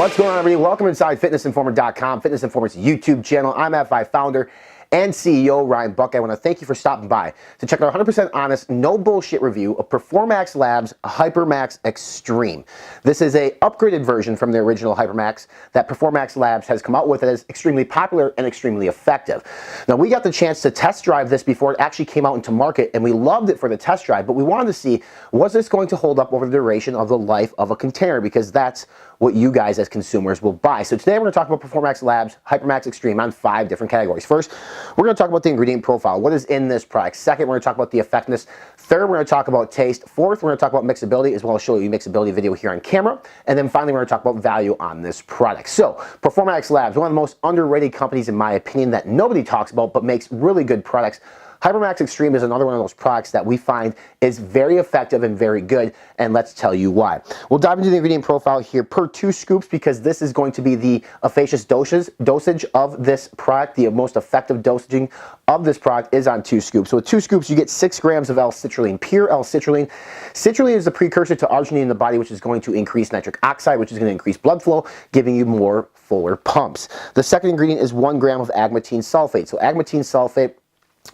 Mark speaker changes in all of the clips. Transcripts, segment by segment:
Speaker 1: What's going on, everybody? Welcome inside fitnessinformer.com, Fitness Informer's YouTube channel. I'm F5 founder and CEO Ryan Buck. I want to thank you for stopping by to check out a 100% honest, no bullshit review of Performax Labs HyperMax Extreme. This is a upgraded version from the original HyperMax that Performax Labs has come out with that is extremely popular and extremely effective. Now, we got the chance to test drive this before it actually came out into market, and we loved it for the test drive, but we wanted to see, was this going to hold up over the duration of the life of a container, because that's what you guys as consumers will buy. So today we're going to talk about Performax Labs HyperMax Extreme on 5 different categories. First, we're going to talk about the ingredient profile. What is in this product? Second, we're going to talk about the effectiveness. Third, we're going to talk about taste. Fourth, we're going to talk about mixability, as well as show you a mixability video here on camera. And then finally, we're going to talk about value on this product. So Performax Labs, one of the most underrated companies in my opinion that nobody talks about but makes really good products. HyperMax Extreme is another one of those products that we find is very effective and very good, and let's tell you why. We'll dive into the ingredient profile here per 2 scoops, because this is going to be the efficacious dosage of this product. The most effective dosaging of this product is on 2 scoops. So with 2 scoops, you get 6 grams of L-citrulline, pure L-citrulline. Citrulline is the precursor to arginine in the body, which is going to increase nitric oxide, which is going to increase blood flow, giving you more fuller pumps. The second ingredient is 1 gram of agmatine sulfate. So agmatine sulfate,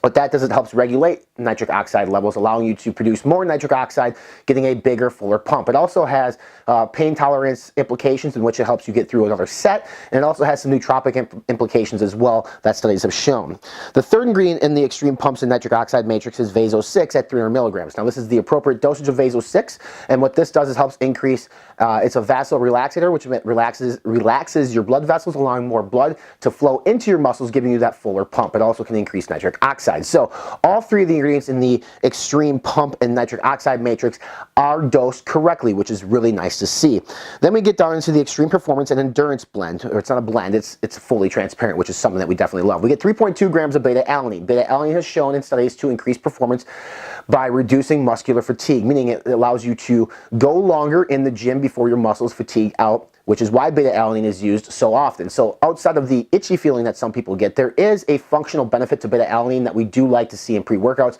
Speaker 1: what that does, it helps regulate nitric oxide levels, allowing you to produce more nitric oxide, getting a bigger, fuller pump. It also has pain tolerance implications, in which it helps you get through another set, and it also has some nootropic implications as well that studies have shown. The third ingredient in the Extreme Pumps and Nitric Oxide Matrix is Vaso-6 at 300 milligrams. Now, this is the appropriate dosage of Vaso-6, and what this does is helps increase, it's a vasorelaxator, which relaxes your blood vessels, allowing more blood to flow into your muscles, giving you that fuller pump. It also can increase nitric oxide. So all 3 of the ingredients in the Extreme Pump and Nitric Oxide Matrix are dosed correctly, which is really nice to see. Then we get down into the Extreme Performance and Endurance Blend, or it's not a blend, it's fully transparent, which is something that we definitely love. We get 3.2 grams of beta-alanine. Beta-alanine has shown in studies to increase performance by reducing muscular fatigue, meaning it allows you to go longer in the gym before your muscles fatigue out, which is why beta-alanine is used so often. So outside of the itchy feeling that some people get, there is a functional benefit to beta-alanine that we do like to see in pre-workouts.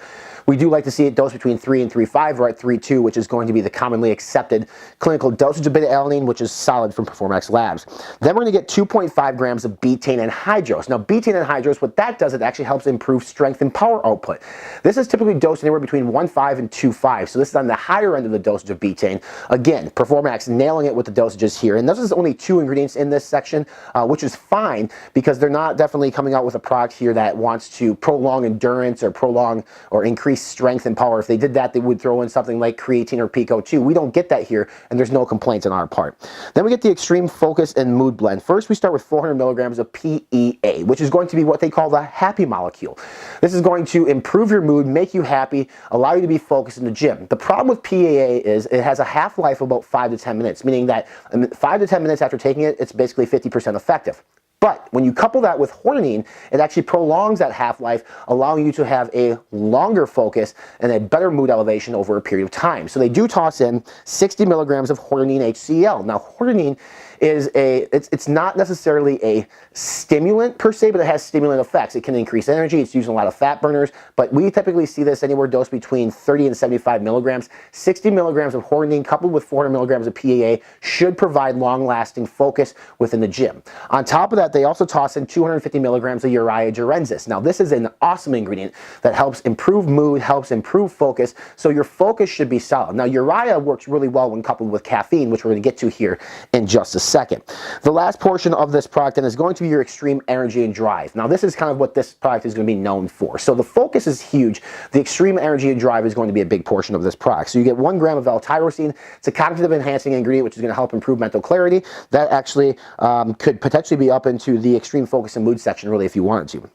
Speaker 1: We do like to see it dosed between 3 and 3.5, or at 3.2, which is going to be the commonly accepted clinical dosage of beta-alanine, which is solid from Performax Labs. Then we're going to get 2.5 grams of betaine anhydrous. Now, betaine anhydrous, what that does, it actually helps improve strength and power output. This is typically dosed anywhere between 1.5 and 2.5, so this is on the higher end of the dosage of betaine. Again, Performax nailing it with the dosages here, and this is only 2 ingredients in this section, which is fine, because they're not definitely coming out with a product here that wants to prolong endurance or prolong or increase strength and power. If they did that, they would throw in something like creatine or Pico 2. We don't get that here, and there's no complaints on our part. Then we get the Extreme Focus and Mood Blend. First, we start with 400 milligrams of PEA, which is going to be what they call the happy molecule. This is going to improve your mood, make you happy, allow you to be focused in the gym. The problem with PEA is it has a half-life of about 5 to 10 minutes, meaning that 5 to 10 minutes after taking it, it's basically 50% effective. But when you couple that with hornine, it actually prolongs that half-life, allowing you to have a longer focus and a better mood elevation over a period of time. So they do toss in 60 milligrams of hornine HCl. Now, hornine is it's not necessarily a stimulant per se, but it has stimulant effects. It can increase energy. It's used in a lot of fat burners, but we typically see this anywhere dosed between 30 and 75 milligrams. 60 milligrams of hornine coupled with 400 milligrams of PEA should provide long-lasting focus within the gym. On top of that, they also toss in 250 milligrams of urea gyrensis. Now, this is an awesome ingredient that helps improve mood, helps improve focus, so your focus should be solid. Now, urea works really well when coupled with caffeine, which we're going to get to here in just a second. The last portion of this product then is going to be your Extreme Energy and Drive. Now, this is kind of what this product is going to be known for. So the focus is huge. The Extreme Energy and Drive is going to be a big portion of this product. So you get 1 gram of L-tyrosine. It's a cognitive enhancing ingredient, which is going to help improve mental clarity. That actually could potentially be up into the Extreme Focus and Mood section, really, if you wanted to.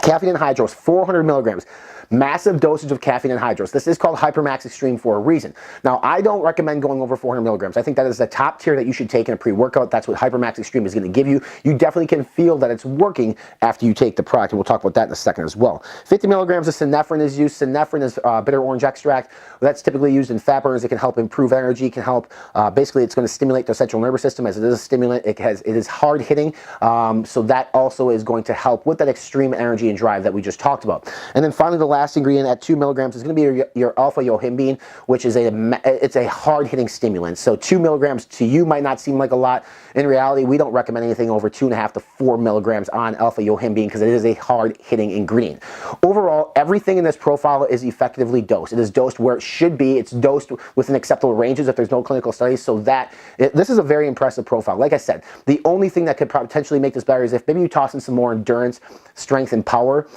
Speaker 1: Caffeine anhydrous, 400 milligrams. Massive dosage of caffeine anhydrous. This is called HyperMax Extreme for a reason. Now, I don't recommend going over 400 milligrams. I think that is the top tier that you should take in a pre-workout. That's what HyperMax Extreme is going to give you. You definitely can feel that it's working after you take the product, and we'll talk about that in a second as well. 50 milligrams of synephrine is used. Synephrine is bitter orange extract. That's typically used in fat burners. It can help improve energy, can help, basically it's going to stimulate the central nervous system as it is a stimulant. It is hard hitting, so that also is going to help with that extreme energy and drive that we just talked about. And then finally, the last last ingredient at 2 milligrams is going to be your alpha yohimbine, which is it's a hard-hitting stimulant. So 2 milligrams to you might not seem like a lot. In reality, we don't recommend anything over 2.5 to 4 milligrams on alpha yohimbine because it is a hard-hitting ingredient. Overall, everything in this profile is effectively dosed. It is dosed where it should be. It's dosed within acceptable ranges if there's no clinical studies. So this is a very impressive profile. Like I said, the only thing that could potentially make this better is if maybe you toss in some more endurance, strength, and power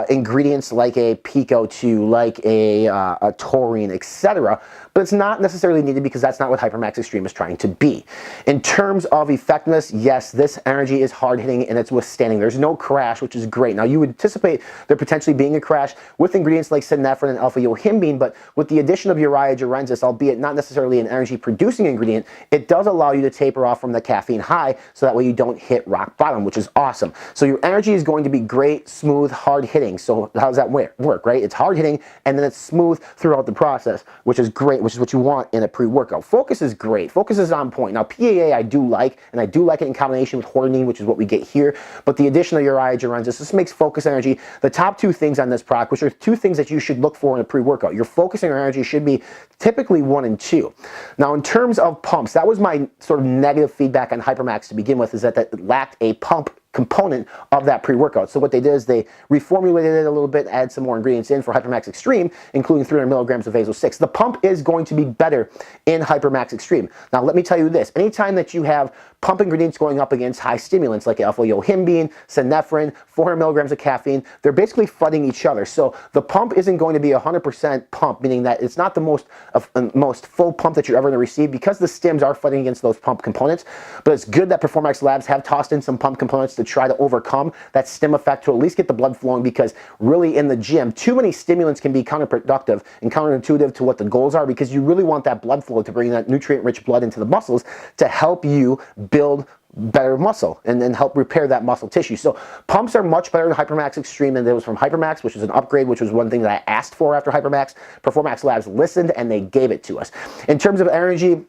Speaker 1: ingredients like a Pico 2, like a taurine, etc. But it's not necessarily needed because that's not what HyperMax Extreme is trying to be. In terms of effectiveness, yes, this energy is hard-hitting and it's withstanding. There's no crash, which is great. Now, you would anticipate there potentially being a crash with ingredients like sinephrine and alpha yohimbine, but with the addition of Uriah Gerensis, albeit not necessarily an energy-producing ingredient, it does allow you to taper off from the caffeine high so that way you don't hit rock bottom, which is awesome. So your energy is going to be great, smooth, hard-hitting. So how does that work, right? It's hard-hitting and then it's smooth throughout the process, which is great, which is what you want in a pre-workout. Focus is great. Focus is on point. Now, PAA I do like, and I do like it in combination with hordenine, which is what we get here, but the addition of Uriah Gerensis, this makes focus energy the top two things on this product, which are two things that you should look for in a pre-workout. Your focus and your energy should be typically 1 and 2. Now, in terms of pumps, that was my sort of negative feedback on HyperMax to begin with, is that it lacked a pump component of that pre-workout. So what they did is they reformulated it a little bit, add some more ingredients in for HyperMax Extreme, including 300 milligrams of Vaso-6. The pump is going to be better in HyperMax Extreme. Now, let me tell you this. Anytime that you have pump ingredients going up against high stimulants like alpha yohimbine, sinephrine, 400 milligrams of caffeine, they're basically fighting each other. So the pump isn't going to be 100% pump, meaning that it's not the most full pump that you're ever going to receive because the stims are fighting against those pump components. But it's good that Performax Labs have tossed in some pump components to try to overcome that stim effect, to at least get the blood flowing, because really in the gym, too many stimulants can be counterproductive and counterintuitive to what the goals are, because you really want that blood flow to bring that nutrient-rich blood into the muscles to help you build better muscle and then help repair that muscle tissue. So pumps are much better than HyperMax Extreme than those from HyperMax, which is an upgrade, which was one thing that I asked for after HyperMax. Performax Labs listened and they gave it to us. In terms of energy,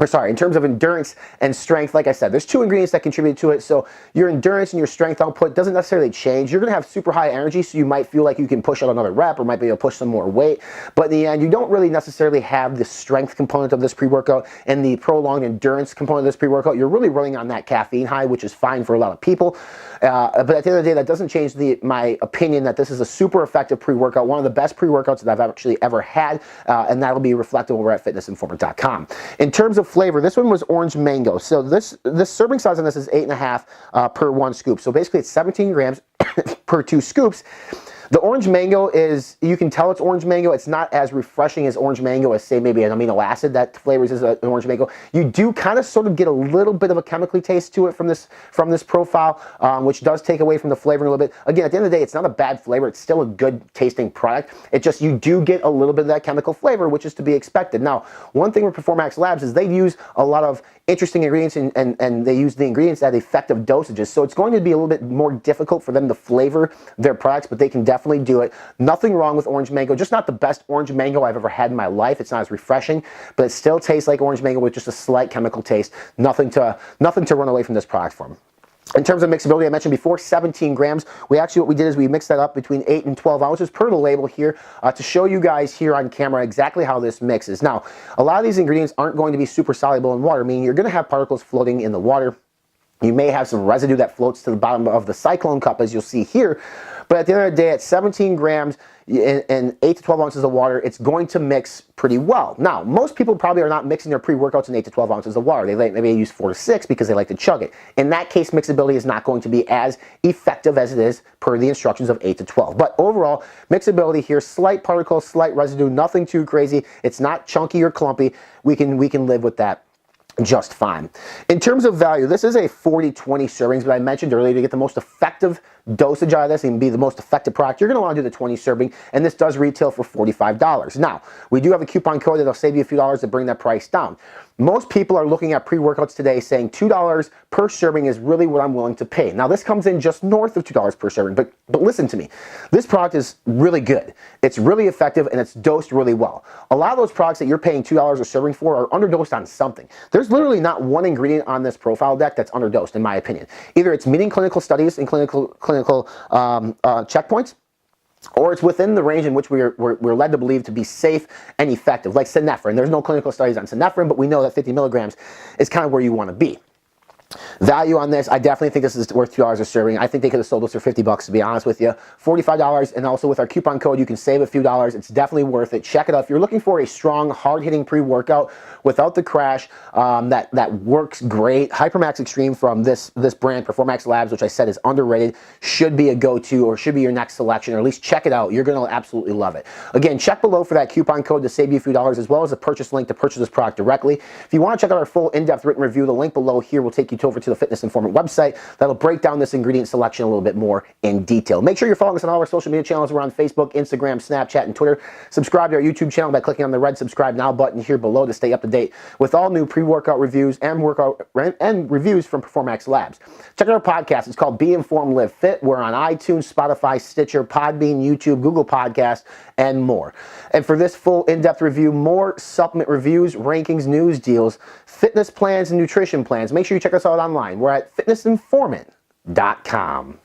Speaker 1: in terms of endurance and strength, like I said, there's 2 ingredients that contribute to it. So your endurance and your strength output doesn't necessarily change. You're going to have super high energy, so you might feel like you can push out another rep or might be able to push some more weight. But in the end, you don't really necessarily have the strength component of this pre-workout and the prolonged endurance component of this pre-workout. You're really running on that caffeine high, which is fine for a lot of people. But at the end of the day, that doesn't change my opinion that this is a super effective pre-workout, one of the best pre-workouts that I've actually ever had, and that'll be reflected over at fitnessinformer.com. In terms of flavor, this one was orange mango. So this serving size on this is 8.5 per 1 scoop. So basically it's 17 grams per 2 scoops. The orange mango is, you can tell it's orange mango. It's not as refreshing as orange mango as, say, maybe an amino acid that flavors as an orange mango. You do kind of sort of get a little bit of a chemically taste to it from this profile, which does take away from the flavoring a little bit. Again, at the end of the day, it's not a bad flavor. It's still a good tasting product. It just, you do get a little bit of that chemical flavor, which is to be expected. Now, one thing with Performax Labs is they use a lot of interesting ingredients and they use the ingredients at effective dosages. So it's going to be a little bit more difficult for them to flavor their products, but they can definitely do it. Nothing wrong with orange mango, just not the best orange mango I've ever had in my life. It's not as refreshing, but it still tastes like orange mango with just a slight chemical taste. Nothing to run away from this product from. In terms of mixability, I mentioned before, 17 grams. What we did is we mixed that up between 8 and 12 ounces per the label here to show you guys here on camera exactly how this mixes. Now, a lot of these ingredients aren't going to be super soluble in water, meaning you're going to have particles floating in the water. You may have some residue that floats to the bottom of the cyclone cup, as you'll see here. But at the end of the day, at 17 grams and 8 to 12 ounces of water, it's going to mix pretty well. Now, most people probably are not mixing their pre-workouts in 8 to 12 ounces of water. Maybe use 4 to 6 because they like to chug it. In that case, mixability is not going to be as effective as it is per the instructions of 8 to 12. But overall, mixability here, slight particles, slight residue, nothing too crazy. It's not chunky or clumpy. We can live with that just fine. In terms of value, this is a 40-20 servings, but I mentioned earlier, to get the most effective dosage out of this and be the most effective product, you're going to want to do the 20 serving, and this does retail for $45. Now, we do have a coupon code that'll save you a few dollars to bring that price down. Most people are looking at pre-workouts today saying $2 per serving is really what I'm willing to pay. Now, this comes in just north of $2 per serving, but listen to me. This product is really good. It's really effective, and it's dosed really well. A lot of those products that you're paying $2 a serving for are underdosed on something. There's literally not one ingredient on this profile deck that's underdosed, in my opinion. Either it's meeting clinical studies and clinical checkpoints, or it's within the range in which we're led to believe to be safe and effective, like synephrine. There's no clinical studies on synephrine, but we know that 50 milligrams is kind of where you want to be. Value on this, I definitely think this is worth $2 a serving. I think they could have sold this for 50 bucks, to be honest with you. $45, and also with our coupon code, you can save a few dollars. It's definitely worth it. Check it out. If you're looking for a strong, hard-hitting pre-workout without the crash, that works great, HyperMax Extreme from this brand, Performax Labs, which I said is underrated, should be a go-to, or should be your next selection, or at least check it out. You're going to absolutely love it. Again, check below for that coupon code to save you a few dollars, as well as a purchase link to purchase this product directly. If you want to check out our full in-depth written review, the link below here will take you over to the Fitness Informant website that'll break down this ingredient selection a little bit more in detail. Make sure you're following us on all our social media channels. We're on Facebook, Instagram, Snapchat, and Twitter. Subscribe to our YouTube channel by clicking on the red subscribe now button here below to stay up to date with all new pre-workout reviews and reviews from Performax Labs. Check out our podcast. It's called Be Informed, Live Fit. We're on iTunes, Spotify, Stitcher, Podbean, YouTube, Google Podcasts, and more. And for this full in-depth review, more supplement reviews, rankings, news, deals, fitness plans, and nutrition plans, make sure you check us out online. We're at fitnessinformant.com.